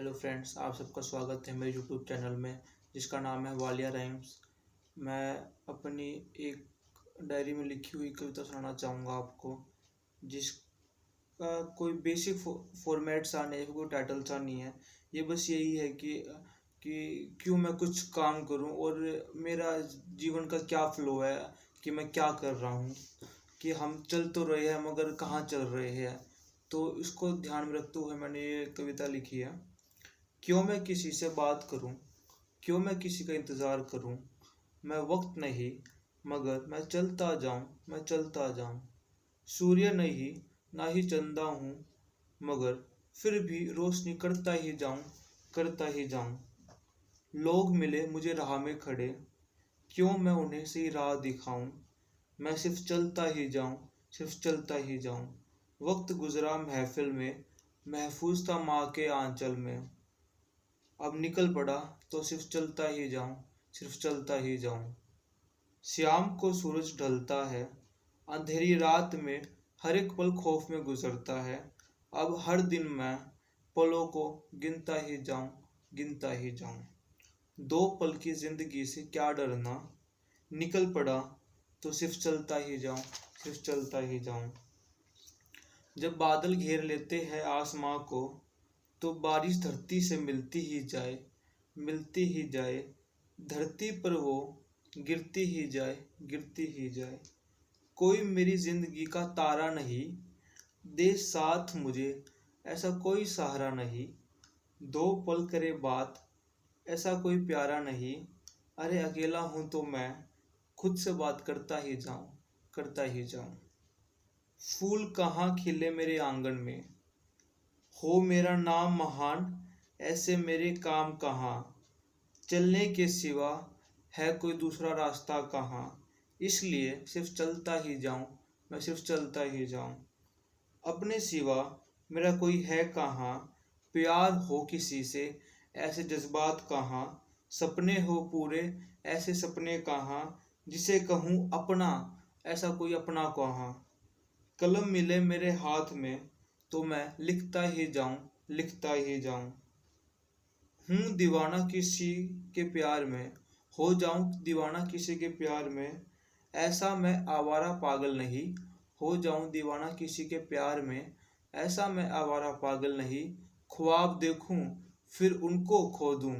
Hello friends, आप सबका स्वागत है मेरे यूट्यूब चैनल में जिसका नाम है वालिया राइम्स। मैं अपनी एक डायरी में लिखी हुई कविता सुनाना चाहूँगा आपको, जिसका कोई बेसिक फॉर्मेट सा नहीं है, कोई टाइटल सा नहीं है। ये बस यही है कि क्यों मैं कुछ काम करूं और मेरा जीवन का क्या फ्लो है, कि मैं क्या कर रहा हूँ, कि हम चल तो रहे हैं मगर कहाँ चल रहे हैं। तो इसको ध्यान में रखते हुए मैंने ये कविता लिखी है। क्यों मैं किसी से बात करूं, क्यों मैं किसी का इंतज़ार करूं, मैं वक्त नहीं मगर मैं चलता जाऊं, मैं चलता जाऊं। सूर्य नहीं ना ही चंदा हूं मगर फिर भी रोशनी करता ही जाऊं, करता ही जाऊं। लोग मिले मुझे राह में खड़े, क्यों मैं उन्हें सही राह दिखाऊं, मैं सिर्फ चलता ही जाऊं, सिर्फ चलता ही जाऊं। वक्त गुजरा महफिल में, महफूज था माँ के आंचल में। अब निकल पड़ा तो सिर्फ चलता ही जाऊं, सिर्फ चलता ही जाऊं। शाम को सूरज ढलता है, अंधेरी रात में हर एक पल खौफ में गुजरता है। अब हर दिन मैं पलों को गिनता ही जाऊं, गिनता ही जाऊं। दो पल की जिंदगी से क्या डरना, निकल पड़ा तो सिर्फ चलता ही जाऊं, सिर्फ चलता ही जाऊं। जब बादल घेर लेते हैं आसमां को, तो बारिश धरती से मिलती ही जाए, मिलती ही जाए। धरती पर वो गिरती ही जाए, गिरती ही जाए। कोई मेरी जिंदगी का तारा नहीं, दे साथ मुझे ऐसा कोई सहारा नहीं। दो पल करे बात ऐसा कोई प्यारा नहीं। अरे अकेला हूँ तो मैं खुद से बात करता ही जाऊं, करता ही जाऊं। फूल कहाँ खिले मेरे आंगन में, हो मेरा नाम महान, ऐसे मेरे काम कहाँ। चलने के सिवा है कोई दूसरा रास्ता कहाँ। इसलिए सिर्फ चलता ही जाऊं, मैं सिर्फ चलता ही जाऊं। अपने सिवा मेरा कोई है कहाँ, प्यार हो किसी से ऐसे जज्बात कहाँ। सपने हो पूरे ऐसे सपने कहाँ, जिसे कहूँ अपना ऐसा कोई अपना कहाँ। कलम मिले मेरे हाथ में तो मैं लिखता ही जाऊं, लिखता ही जाऊं। हूँ दीवाना किसी के प्यार में, हो जाऊं दीवाना किसी के प्यार में। ऐसा मैं आवारा पागल नहीं, हो जाऊं दीवाना किसी के प्यार में। ऐसा मैं आवारा पागल नहीं, ख्वाब देखूं फिर उनको खो दूं।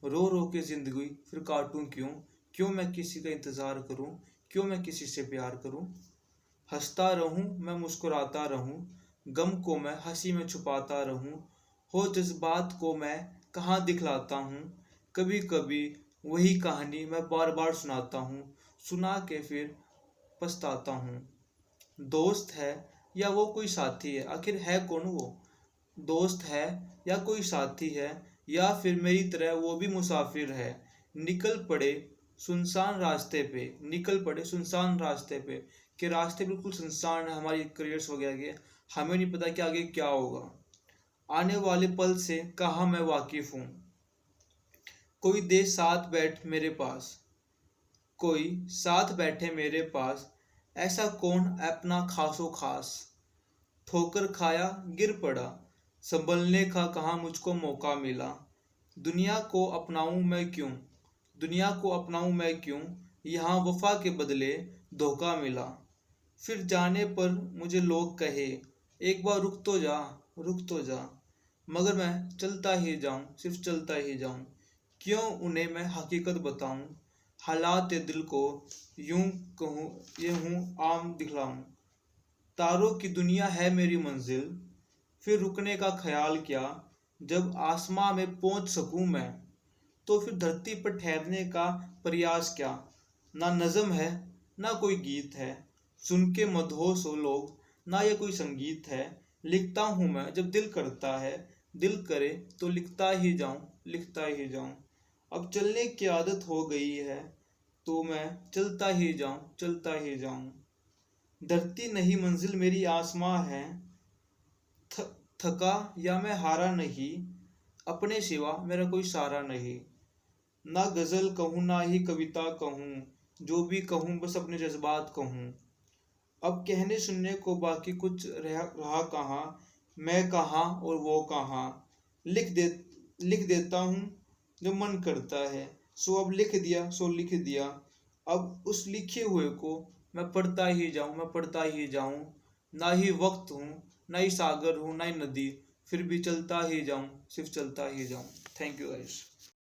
रो रो के जिंदगी फिर काटूं क्यों, क्यों मैं किसी का इंतज़ार करूं, क्यों मैं किसी से प्यार करूं। हंसता रहूं मैं मुस्कुराता रहूं, गम को मैं हंसी में छुपाता रहूं। हो जज्बात को मैं कहाँ दिखलाता हूँ, कभी कभी वही कहानी मैं बार बार सुनाता हूँ, सुना के फिर पछताता हूँ। दोस्त है या वो कोई साथी है, आखिर है कौन वो। दोस्त है या कोई साथी है, या फिर मेरी तरह वो भी मुसाफिर है। निकल पड़े सुनसान रास्ते पे, निकल पड़े सुनसान रास्ते पे, कि रास्ते बिल्कुल सुनसान है हमारी करियर्स वगैरह के। हमें नहीं पता कि आगे क्या होगा। आने वाले पल से कहाँ मैं वाकिफ हूँ। कोई दे साथ बैठ मेरे पास, कोई साथ बैठे मेरे पास। ऐसा कौन अपना खासो खास। ठोकर खाया गिर पड़ा, संभलने का कहाँ मुझको मौका मिला। दुनिया को अपनाऊं मैं क्यों, दुनिया को अपनाऊं मैं क्यों। यहाँ वफा के बदले धोखा मिला। फिर जाने पर मुझे लोग कहे, एक बार रुक तो जा, रुक तो जा। मगर मैं चलता ही जाऊं, सिर्फ चलता ही जाऊं। क्यों उन्हें मैं हकीकत बताऊं, हालात दिल को यूं कहूँ ये हूँ आम दिखलाऊं। तारों की दुनिया है मेरी मंजिल, फिर रुकने का ख्याल क्या। जब आसमां में पहुंच सकूं मैं, तो फिर धरती पर ठहरने का प्रयास क्या। ना नज़म है ना कोई गीत है, सुन के मदहोश हो लोग, ना ये कोई संगीत है। लिखता हूँ मैं जब दिल करता है, दिल करे तो लिखता ही जाऊं, लिखता ही जाऊं। अब चलने की आदत हो गई है, तो मैं चलता ही जाऊं, चलता ही जाऊं। धरती नहीं मंजिल मेरी आसमां है, थ, थका या मैं हारा नहीं, अपने सिवा मेरा कोई सहारा नहीं। ना गजल कहूँ ना ही कविता कहूँ, जो भी कहूँ बस अपने जज्बात कहूँ। अब कहने सुनने को बाकी कुछ रहा कहाँ, मैं कहाँ और वो कहाँ। लिख दे लिख देता हूँ जो मन करता है। सो अब लिख दिया सो लिख दिया। अब उस लिखे हुए को मैं पढ़ता ही जाऊँ, मैं पढ़ता ही जाऊँ। ना ही वक्त हूँ, ना ही सागर हूँ, ना ही नदी, फिर भी चलता ही जाऊँ, सिर्फ चलता ही जाऊँ। Thank you guys.